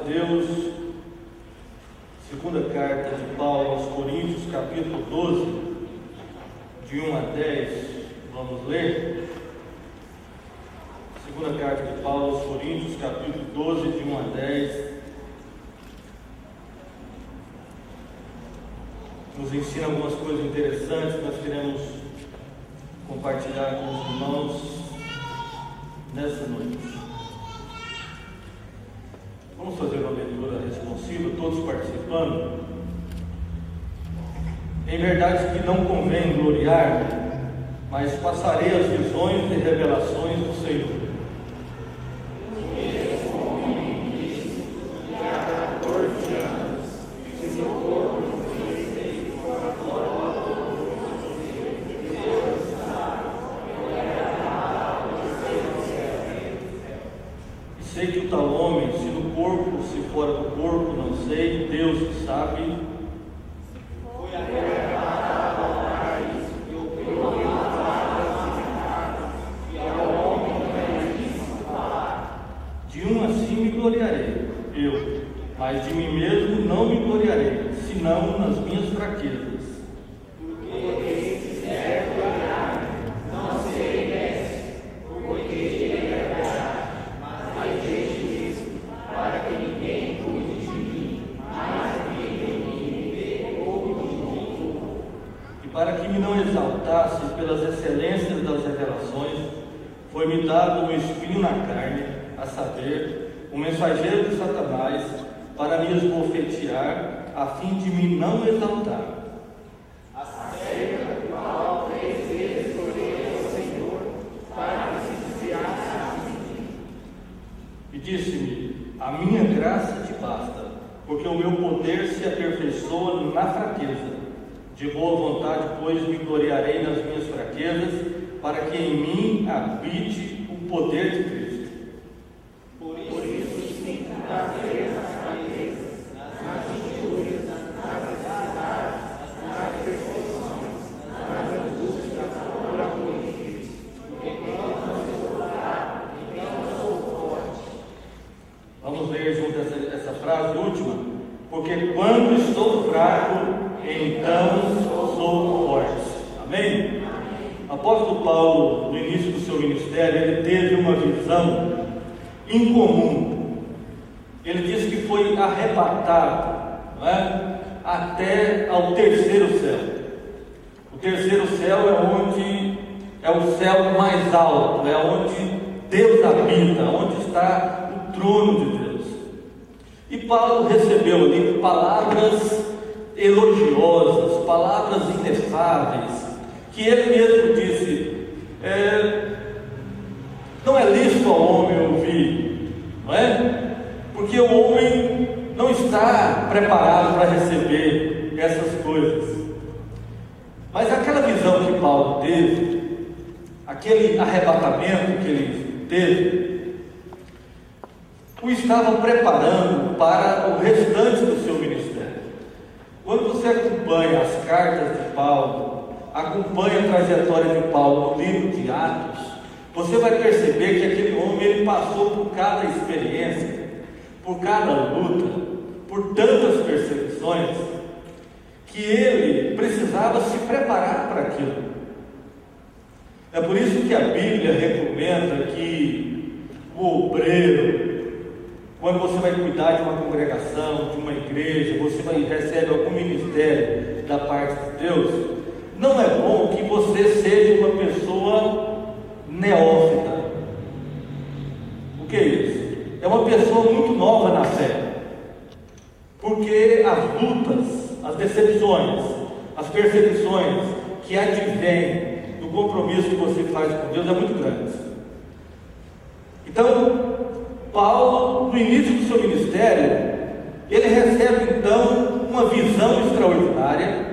de Deus, segunda carta de Paulo aos Coríntios, capítulo 12, de 1 a 10, vamos ler. Segunda carta de Paulo aos Coríntios, capítulo 12, de 1 a 10, nos ensina algumas coisas interessantes que nós queremos compartilhar com os irmãos nessa noite. Vamos fazer uma leitura responsiva, todos participando. Em verdade que não convém gloriar, mas passarei as visões e revelações do Senhor. Sei que o tal homem, se no corpo, se fora do corpo, não sei, Deus que sabe. Foi arrebatado ao ar e ao homem não é lícito falar. De um assim me gloriarei, eu, mas de mim mesmo não me gloriarei, senão nas minhas fraquezas. Para que me não exaltasse pelas excelências das revelações, foi-me dado um espinho na carne, a saber, o mensageiro de Satanás, para me esbofetear, a fim de me não exaltar. Acerca do qual 3 vezes orei ao Senhor, para que se desviasse a mim. E disse-me: a minha graça te basta, porque o meu poder se aperfeiçoa na fraqueza. De boa vontade, pois, me gloriarei nas minhas fraquezas, para que em mim habite o poder de Cristo. Por isso sinto prazer nas fraquezas, nas injúrias, nas necessidades, nas perseguições, nas angústias, por amor de Cristo. Porque quando não sou fraco, então sou forte. Vamos ler junto essa frase última. Porque quando estou fraco, então sou forte. Amém? O apóstolo Paulo, no início do seu ministério, ele teve uma visão incomum. Ele disse que foi arrebatado, não é? Até ao terceiro céu. O terceiro céu é o céu mais alto, é onde Deus habita, onde está o trono de Deus. E Paulo recebeu ali palavras elogiosas, palavras inefáveis, que ele mesmo disse: não é lícito ao homem ouvir, não é? Porque o homem não está preparado para receber essas coisas. Mas aquela visão que Paulo teve, aquele arrebatamento que ele teve, o estava preparando para o restante do seu ministério. Quando você acompanha as cartas de Paulo, acompanha a trajetória de Paulo no livro de Atos, você vai perceber que aquele homem ele passou por cada experiência, por cada luta, por tantas perseguições, que ele precisava se preparar para aquilo. É por isso que a Bíblia recomenda que o obreiro, quando você vai cuidar de uma congregação, de uma igreja, você recebe algum ministério da parte de Deus, não é bom que você seja uma pessoa neófita. O que é isso? É uma pessoa muito nova na fé. Porque as lutas, as decepções, as perseguições que advêm do compromisso que você faz com Deus é muito grande. Então, Paulo, no início do seu ministério, ele recebe então uma visão extraordinária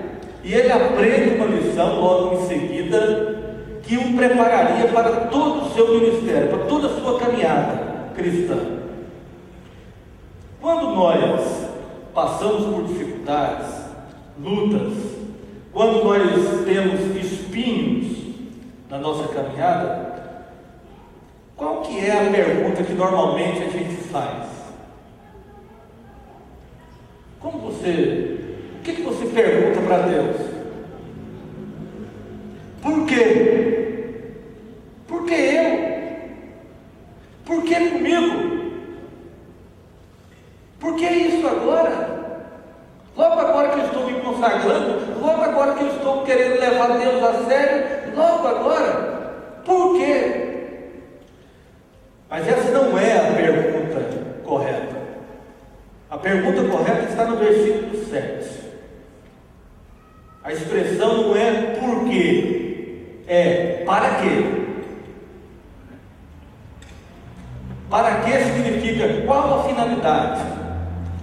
e ele aprende uma lição logo em seguida que o prepararia para todo o seu ministério, para toda a sua caminhada cristã. Quando nós passamos por dificuldades, lutas, quando nós temos espinhos na nossa caminhada, qual que é a pergunta que normalmente a gente faz? você pergunta para Deus? Por quê? Por que eu? Por que comigo? Por que isso agora? Logo agora que eu estou me consagrando, logo agora que eu estou querendo levar Deus a sério, logo agora, por quê? Mas essa não é a pergunta correta. A pergunta correta está no versículo 7. A expressão não é por quê, é para quê. Para quê significa qual a finalidade?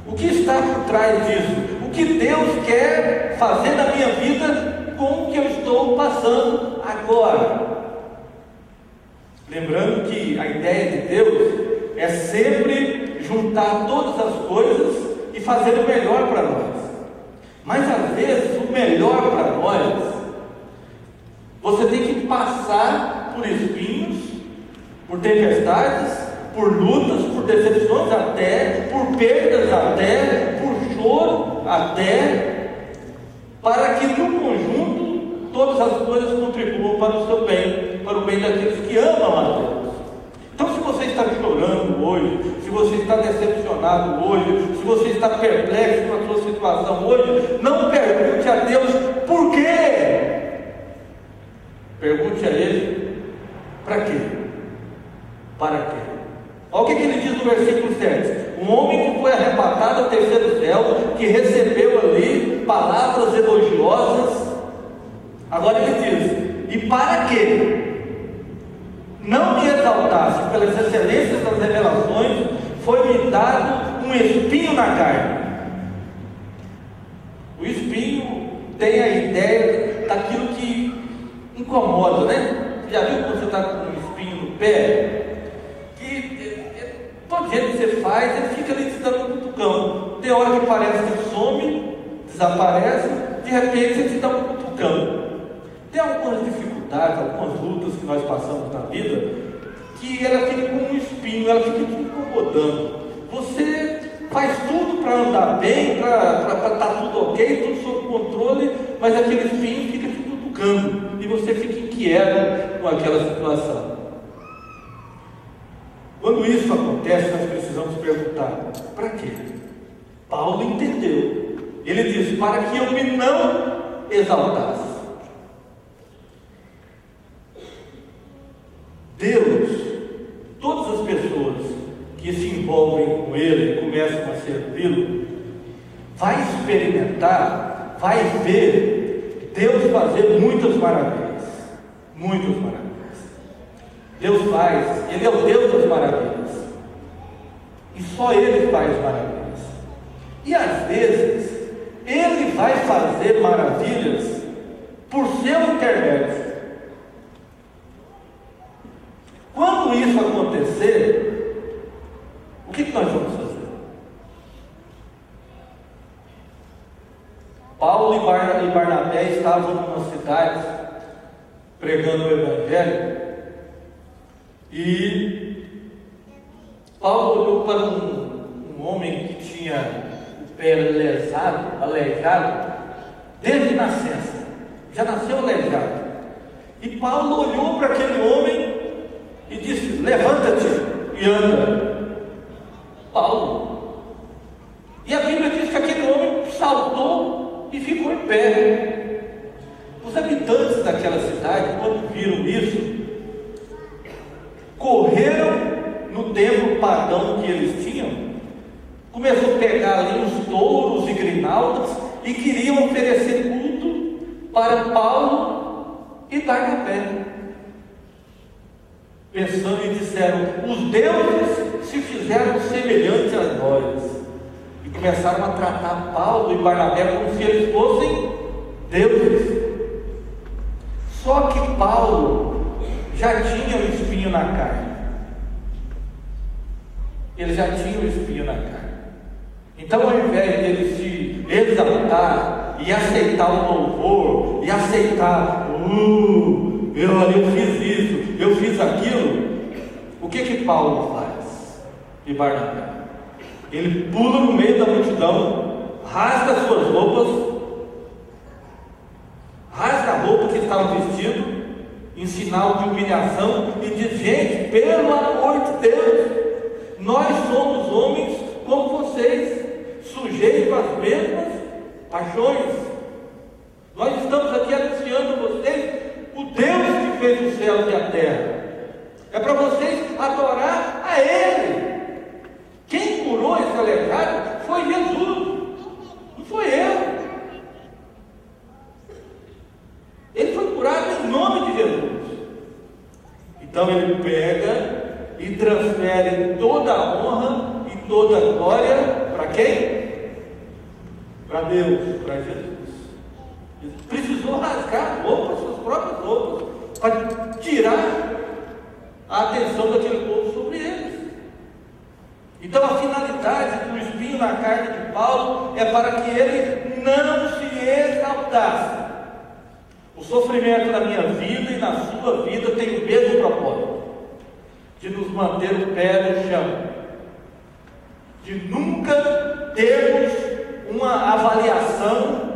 O que está por trás disso? O que Deus quer fazer na minha vida com o que eu estou passando agora? Lembrando que a ideia de Deus é sempre juntar todas as coisas e fazer o melhor para nós. Mas às vezes o melhor para nós, você tem que passar por espinhos, por tempestades, por lutas, por decepções até, por perdas até, por choro até, para que no conjunto todas as coisas contribuam para o seu bem, para o bem daqueles que amam a Deus. Então, se você está chorando hoje, se você está decepcionado hoje, se você está perplexo com a sua situação hoje, não pergunte a Deus por quê. Pergunte a Ele para quê? Para quê? Olha o que ele diz no versículo 7. Um homem que foi arrebatado ao terceiro céu, que recebeu ali palavras elogiosas. Agora ele diz: e para quê? Não me exaltasse pelas excelências das revelações, foi-me dado um espinho na carne. O espinho tem a ideia daquilo que incomoda, né? Já viu quando você está com um espinho no pé? Que todo jeito que você faz, ele fica ali te dando um cutucão. Tem hora que parece que some, desaparece, de repente você te dá um cutucão. Tem algumas dificuldades, algumas lutas que nós passamos na vida, que ela fica como um espinho, ela fica te incomodando. Você faz tudo para andar bem, para estar tudo ok, tudo sob controle, mas aquele espinho fica te cutucando, e você fica inquieto com aquela situação. Quando isso acontece, nós precisamos perguntar: para quê? Paulo entendeu. Ele disse: para que eu me não exaltasse. Deus, todas as pessoas que se envolvem com Ele e começam a servi-lo, vai experimentar, vai ver Deus fazer muitas maravilhas. Muitas maravilhas. Deus faz, Ele é o Deus das maravilhas. E só Ele faz maravilhas. E às vezes, Ele vai fazer maravilhas por seu intermédio. Quando isso acontecer, o que nós vamos fazer? Paulo e Barnabé estavam numa cidade pregando o Evangelho, e Paulo olhou para um homem que tinha o pé aleijado, desde nascença, já nasceu aleijado. E Paulo olhou para aquele homem e disse: levanta-te e anda. Paulo. E a Bíblia diz que aquele homem saltou e ficou em pé. Os habitantes daquela cidade, quando viram isso, correram no templo pagão que eles tinham, começou a pegar ali os touros e grinaldas e queriam oferecer culto para Paulo e Barnabé. Pensando e disseram: os deuses se fizeram semelhantes a nós. E começaram a tratar Paulo e Barnabé como se eles fossem deuses. Só que Paulo já tinha um espinho na carne. Ele já tinha um espinho na carne. Então, ao invés dele se exaltar e aceitar o louvor, e aceitar: eu fiz isso, eu fiz aquilo, o que Paulo faz? E Barnabé? Ele pula no meio da multidão, rasga as suas roupas, rasga a roupa que estava vestido, em sinal de humilhação, e diz: gente, pelo amor de Deus, nós somos homens como vocês, sujeitos às mesmas paixões. Nós estamos aqui anunciando a vocês o Deus que fez os céus e a terra. É para vocês adorar a Ele. Quem curou esse aleijado foi Jesus, não foi eu. Ele foi curado em nome de Jesus. Então ele pega e transfere toda a honra e toda a glória para quem? Para Deus, para Jesus. Ele precisou rasgar roupas, suas próprias roupas, para tirar a atenção daquele povo sobre eles. Então a finalidade do espinho na carne de Paulo é para que ele não se exaltasse. O sofrimento na minha vida e na sua vida tem o mesmo propósito, de nos manter o pé no chão, de nunca termos uma avaliação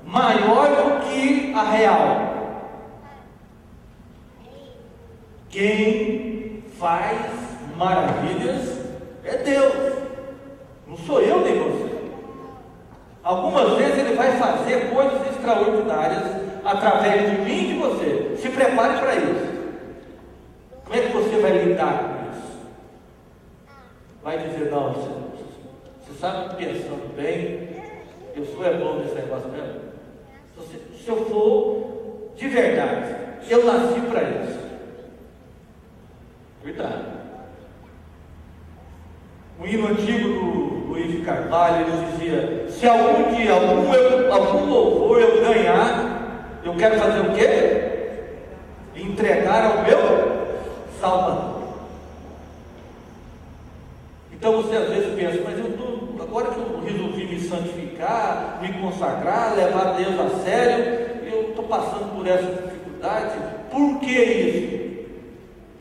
maior do que a real. Quem faz maravilhas é Deus, não sou eu nem você. Algumas vezes Ele vai fazer coisas extraordinárias através de mim e de você. Se prepare para isso. Como é que você vai lidar com isso? Vai dizer: não, você sabe, pensando bem, eu sou bom nesse negócio mesmo. Se eu for de verdade, eu nasci para isso. Cuidado. Um hino antigo do Luiz de Carvalho, ele dizia: se algum dia algum louvor eu ganhar, eu quero fazer o quê? Entregar ao meu Salvador. Então você às vezes pensa: mas agora que eu resolvi me santificar, me consagrar, levar Deus a sério, eu estou passando por essa dificuldade, por que isso?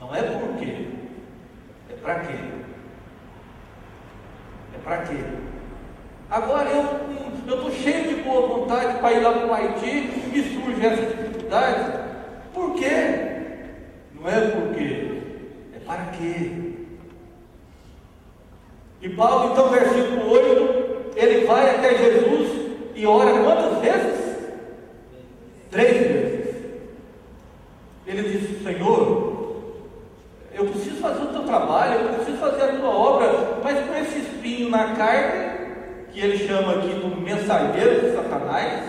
Não é por quê, é para quê? É para quê? Agora eu estou cheio de boa vontade para ir lá para o Haiti e me surge essa dificuldade. Por quê? Não é por quê, é para quê? E Paulo, então, versículo 8, ele vai até Jesus e ora quantas vezes? 3 vezes. Ele diz: Senhor, eu preciso fazer o teu trabalho, eu preciso fazer a tua obra, mas com esse espinho na carne, que ele chama aqui do mensageiro de Satanás.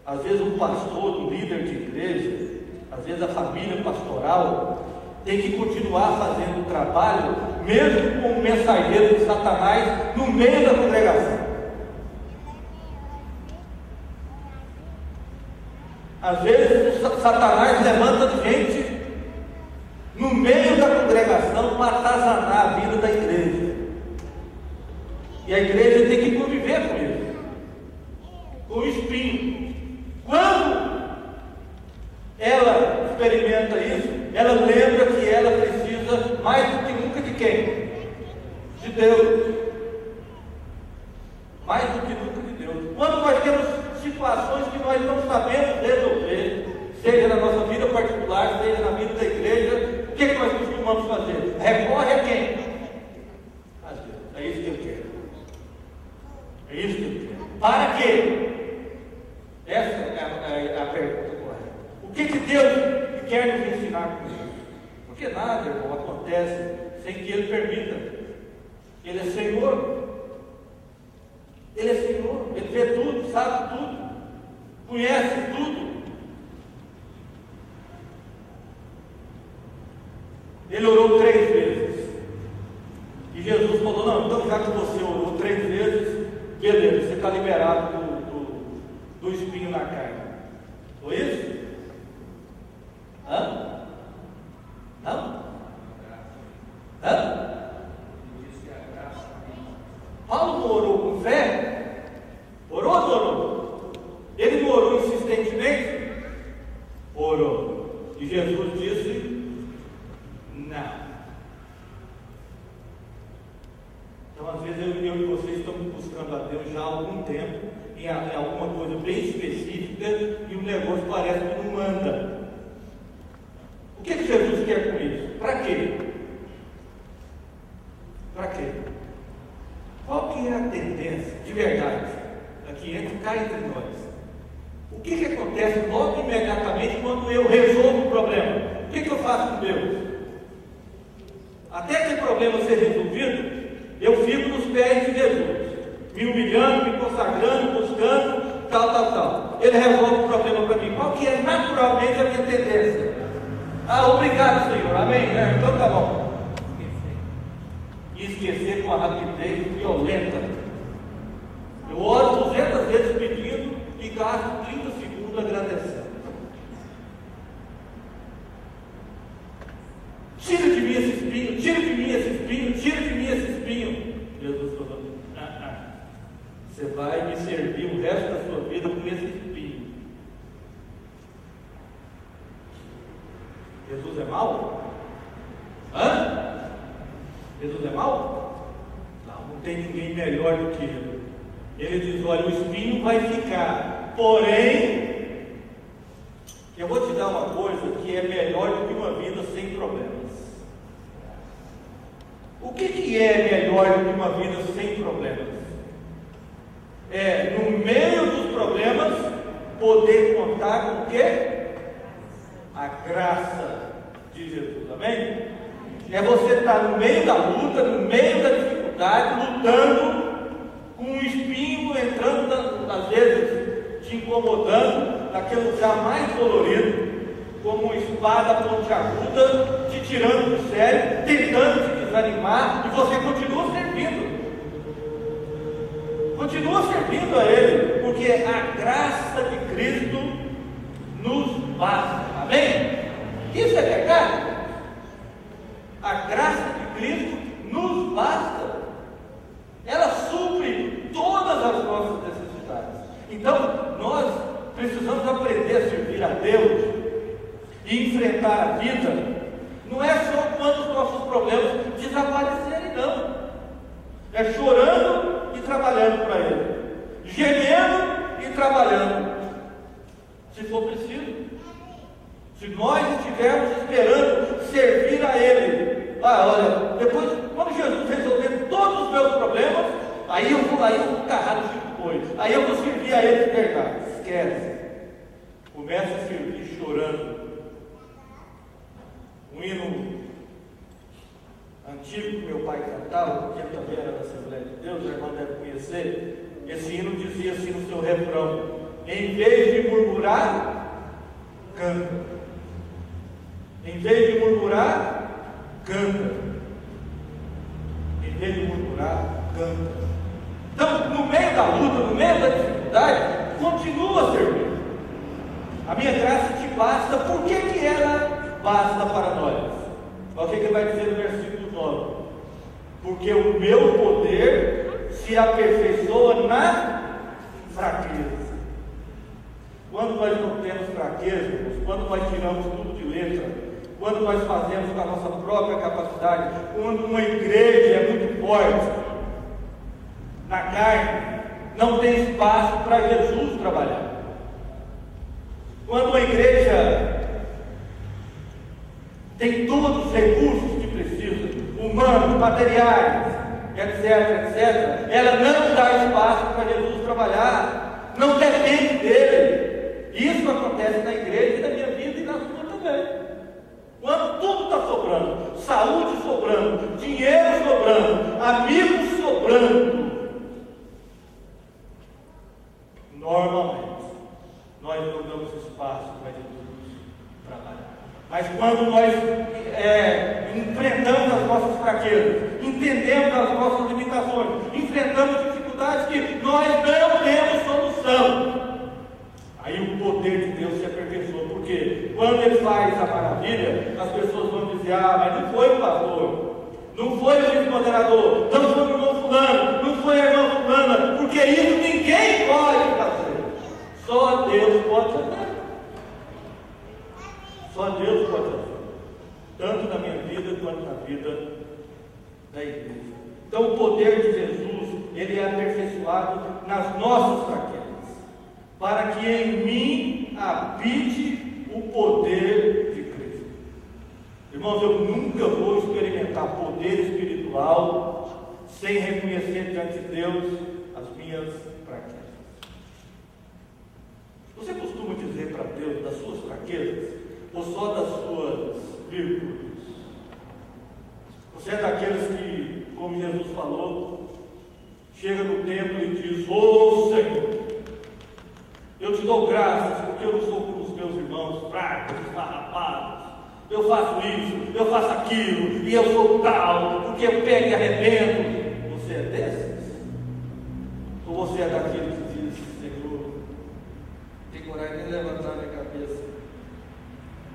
Às vezes um pastor, um líder de igreja, às vezes a família pastoral tem que continuar fazendo o trabalho, mesmo como mensageiro de Satanás, no meio da congregação. Às vezes Satanás levanta gente no meio da congregação para atazanar a vida da igreja. E a igreja tem que conviver com isso, com o espinho. Quando ela experimenta isso, ela lembra que ela precisa mais do que nunca de quem? De Deus. Mais do que nunca de Deus. Quando nós temos situações que nós não sabemos resolver, seja na nossa vida particular, seja na vida da igreja, o que nós costumamos fazer? Recorre a quem? A Deus. É isso que eu quero. É isso que eu quero. Para quê? Essa é a pergunta correta. O que Deus quer nos ensinar com isso? Porque nada, irmão, acontece sem que Ele permita. Ele é Senhor. Ele é Senhor. Ele vê tudo, sabe tudo, conhece tudo. Ele orou 3 vezes. E Jesus falou: não, então já que você orou 3 vezes, beleza, você está liberado do espinho na carne. Foi isso? Hã? Não? Hã? Paulo não orou com fé? Orou ou não orou? Ele não orou insistentemente? Orou. E Jesus disse: não. Então, às vezes, eu e vocês estamos buscando a Deus já há algum tempo, em alguma coisa bem específica, e o negócio parece que não anda. O que Jesus quer com isso? Para quê? Para quê? Qual que é a tendência, de verdade, aqui entre cá entre nós? O que acontece logo imediatamente quando eu resolvo o problema? O que eu faço com Deus? Até que o problema seja resolvido, eu fico nos pés de Jesus, me humilhando, me consagrando, buscando, tal. Ele resolve o problema para mim. Qual que é naturalmente a minha tendência? Obrigado, Senhor, amém? Então tá bom. E esquecer com uma rapidez violenta. Eu oro 200 vezes pedindo e gasto 30 segundos agradecendo. Tira de mim esse espinho, tira de mim esse espinho, tira de mim esse espinho. Jesus falou: você vai me servir o resto da sua vida com esse espinho. Jesus é mau? Jesus é mau? Não tem ninguém melhor do que ele. Ele diz: olha, o espinho vai ficar, porém, eu vou te dar uma coisa que é melhor do que uma vida sem problemas. O que é melhor do que uma vida sem problemas? É, no meio dos problemas, poder contar com o quê? A graça de Jesus, amém? É você estar no meio da luta, no meio da dificuldade, lutando, com um espinho entrando, às vezes, te incomodando, naquele lugar mais dolorido, como uma espada pontiaguda, te tirando do sério, tentando te desanimar, e você continua servindo. Continua servindo a Ele, porque a graça de Cristo nos basta. Amém? Isso é verdade? A graça de Cristo nos basta. Ela supre todas as nossas necessidades. Então, nós precisamos aprender a servir a Deus e enfrentar a vida. Não é só quando os nossos problemas desaparecerem, não. É chorando e trabalhando para Ele, gemendo e trabalhando, se for preciso. Se nós estivermos esperando servir a Ele, olha, depois, quando Jesus resolver todos os meus problemas, aí eu vou carrar no chico boi, aí eu vou servir a Ele de verdade. Esquece. Comece a servir chorando. Um hino antigo que meu pai cantava, porque ele também era da Assembleia de Deus, a irmã deve conhecer. Esse hino dizia assim no seu refrão: em vez de murmurar, canta. Em vez de murmurar, canta. Em vez de murmurar, canta. Então, no meio da luta, no meio da dificuldade, continua servindo. A minha graça te basta. Por que ela basta para nós? Olha o que ele vai dizer no versículo 9: porque o meu poder se aperfeiçoa na fraqueza. Quando nós não temos fraqueza, quando nós tiramos tudo de letra, quando nós fazemos com a nossa própria capacidade, quando uma igreja é muito forte na carne, não tem espaço para Jesus trabalhar. Quando uma igreja tem todos os recursos que precisa, humanos, materiais, etc, ela não dá espaço para Jesus trabalhar, não depende dele. Isso acontece na igreja e na minha vida e na sua também. Quando tudo está sobrando, saúde sobrando, dinheiro sobrando, amigos sobrando, normalmente nós não damos espaço para Jesus trabalhar. Mas quando nós enfrentamos as nossas fraquezas, entendemos as nossas limitações, enfrentamos dificuldades que nós não temos solução, aí o poder de Deus se aperfeiçoa. Porque quando Ele faz a maravilha, as pessoas vão dizer: mas não foi o pastor, não foi o vice-moderador, não foi o irmão fulano, não foi a irmã fulana, porque isso ninguém pode fazer. Só Deus pode fazer. Só Deus pode fazer. Tanto na minha vida quanto na vida da igreja. Então o poder de Jesus, ele é aperfeiçoado nas nossas fraquezas, para que em mim habite o poder de Cristo. Irmãos, eu nunca vou experimentar poder espiritual sem reconhecer diante de Deus as minhas fraquezas. Você costuma dizer para Deus das suas fraquezas ou só das suas virtudes? Você é daqueles que, como Jesus falou, chega no templo e diz: ô Senhor, eu te dou graças porque eu não sou como os meus irmãos fracos, esfarrapados. Eu faço isso, eu faço aquilo, e eu sou tal, porque eu pego e arrebento. Você é desses? Ou você é daqueles que diz: Senhor, tem coragem de levantar a minha cabeça,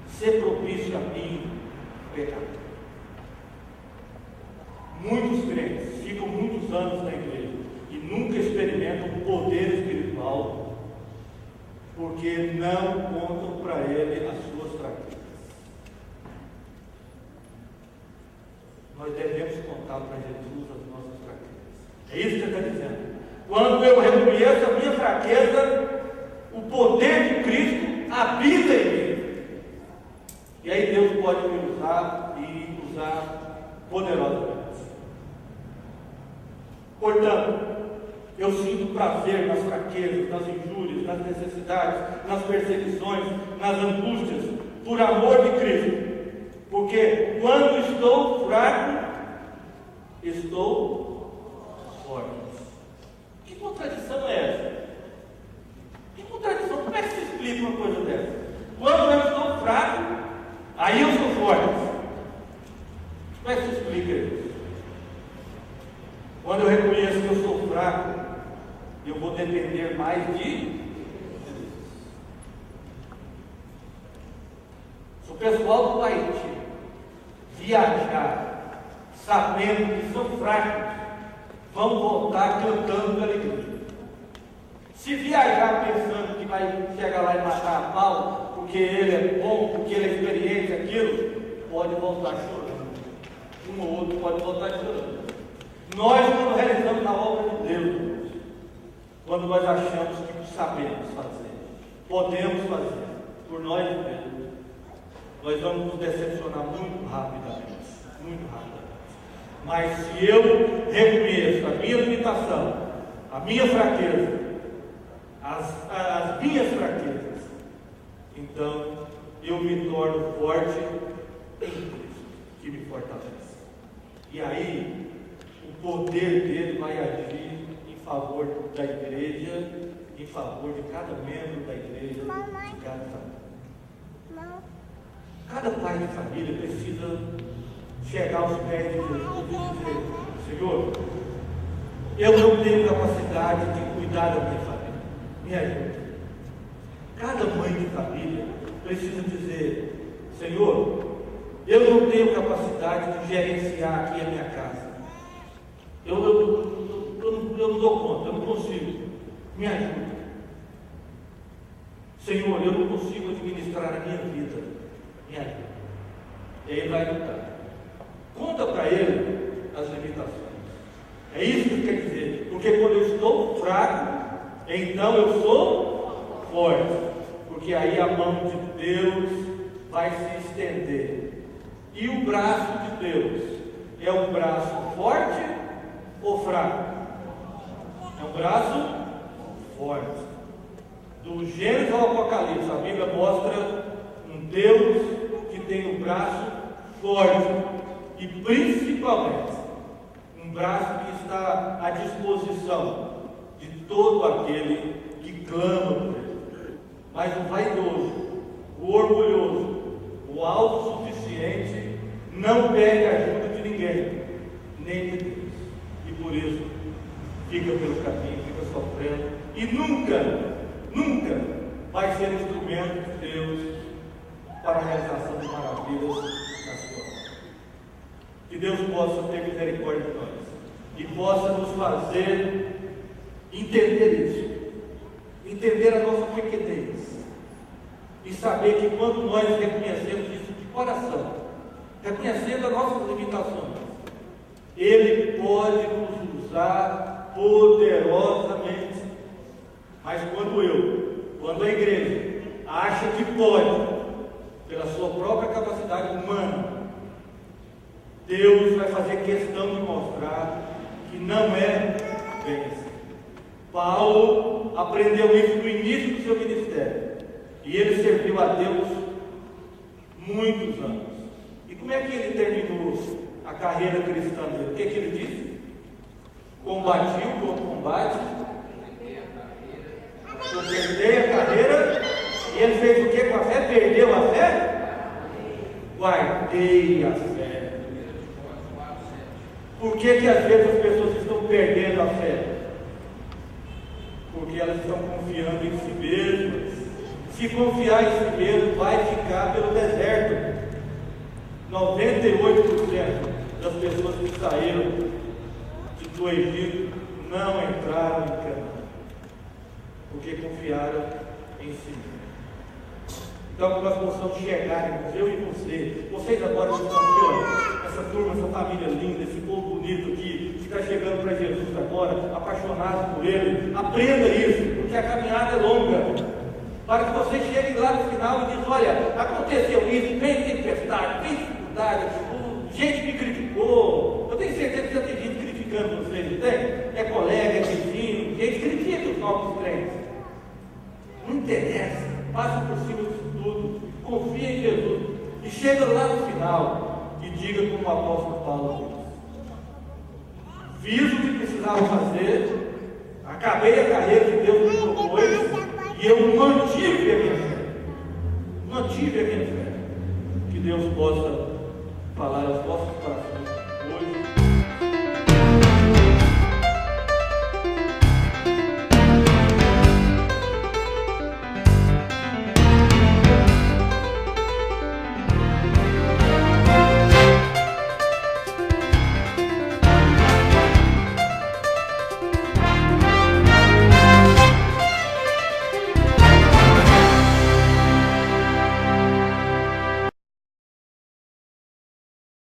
ser propício a mim, pecador? Muitos crentes ficam muitos anos na igreja e nunca experimentam o poder espiritual, porque não contam para ele as suas fraquezas. Nós devemos contar para Jesus as nossas fraquezas. É isso que ele está dizendo. Quando eu reconheço a minha fraqueza, o poder de Cristo habita em mim. E aí Deus pode me usar e usar poderosamente. Portanto, eu sinto prazer nas fraquezas, nas injúrias, nas necessidades, nas perseguições, nas angústias, por amor de Cristo. Porque quando estou fraco, estou forte. Que contradição é essa? Que contradição? Como é que se explica uma coisa dessa? Quando eu estou fraco, aí eu sou forte. Como é que se explica isso? Quando eu reconheço que eu sou fraco, eu vou depender mais de Deus. Se o pessoal do Haiti viajar sabendo que são fracos, vão voltar cantando pela igreja. Se viajar pensando que vai chegar lá e matar a pau, porque ele é bom, porque ele é experiente, aquilo, pode voltar chorando. Um ou outro pode voltar chorando. Nós, quando realizamos a obra de Deus, quando nós achamos que sabemos fazer, podemos fazer, por nós mesmos, nós vamos nos decepcionar muito rapidamente. Mas se eu reconheço a minha limitação, a minha fraqueza, as minhas fraquezas, então eu me torno forte em Cristo, que me fortalece. E aí, o poder dele vai agir em favor da igreja, em favor de cada membro da igreja, de cada família. Cada pai de família precisa chegar aos pés de Jesus e dizer: Senhor, eu não tenho capacidade de cuidar da minha família, me ajuda. Cada mãe de família precisa dizer: Senhor, eu não tenho capacidade de gerenciar aqui a minha casa. Eu não dou conta, eu não consigo. Me ajuda. Senhor, eu não consigo administrar a minha vida. Me ajuda. E aí ele vai lutar. Conta para ele as limitações. É isso que quer dizer. Porque quando eu estou fraco, então eu sou forte. Porque aí a mão de Deus vai se estender. E o braço de Deus é um braço forte ou fraco? É um braço forte. Do Gênesis ao Apocalipse, a Bíblia mostra um Deus que tem um braço forte e principalmente um braço que está à disposição de todo aquele que clama por ele. Mas o vaidoso, o orgulhoso, o autossuficiente não pede ajuda de ninguém, nem de Deus. E por isso fica pelo caminho, fica sofrendo e nunca vai ser instrumento de Deus para a realização de maravilhas na sua obra. Que Deus possa ter misericórdia de nós e possa nos fazer entender isso, entender a nossa pequenez e saber que quando nós reconhecemos isso de coração, reconhecendo as nossas limitações, Ele pode nos usar poderosamente. Mas quando a igreja acha que pode, pela sua própria capacidade humana, Deus vai fazer questão de mostrar que não é bem assim. Paulo aprendeu isso no início do seu ministério, e ele serviu a Deus muitos anos. E como é que ele terminou a carreira cristã dele? O que ele disse? Combati o bom combate, completei a carreira. E ele fez o que com a fé? Perdeu a fé? Guardei a fé. Por que às vezes as pessoas estão perdendo a fé? Porque elas estão confiando em si mesmas. Se confiar em si mesmo, vai ficar pelo deserto. 98% das pessoas que saíram do Egito não entraram em Canaã, porque confiaram em si mesmo. Então, que nós possamos chegar, eu e vocês agora que estão aqui, ó, essa turma, essa família linda, esse povo bonito aqui, que está chegando para Jesus agora, apaixonado por Ele, aprenda isso, porque a caminhada é longa, para que vocês cheguem lá no final e dizem: olha, aconteceu isso, vem tempestade, vem dificuldade, gente me criticou. Eu tenho certeza que já tem gente criticando vocês, não tem? É colega, é vizinho, gente critica os novos crentes. Não interessa, passa por cima disso tudo, confia em Jesus e chega lá no final e diga como o apóstolo Paulo diz: fiz o que precisava fazer, acabei a carreira que Deus me propôs e eu mantive a minha fé. Que Deus possa falar aos vossos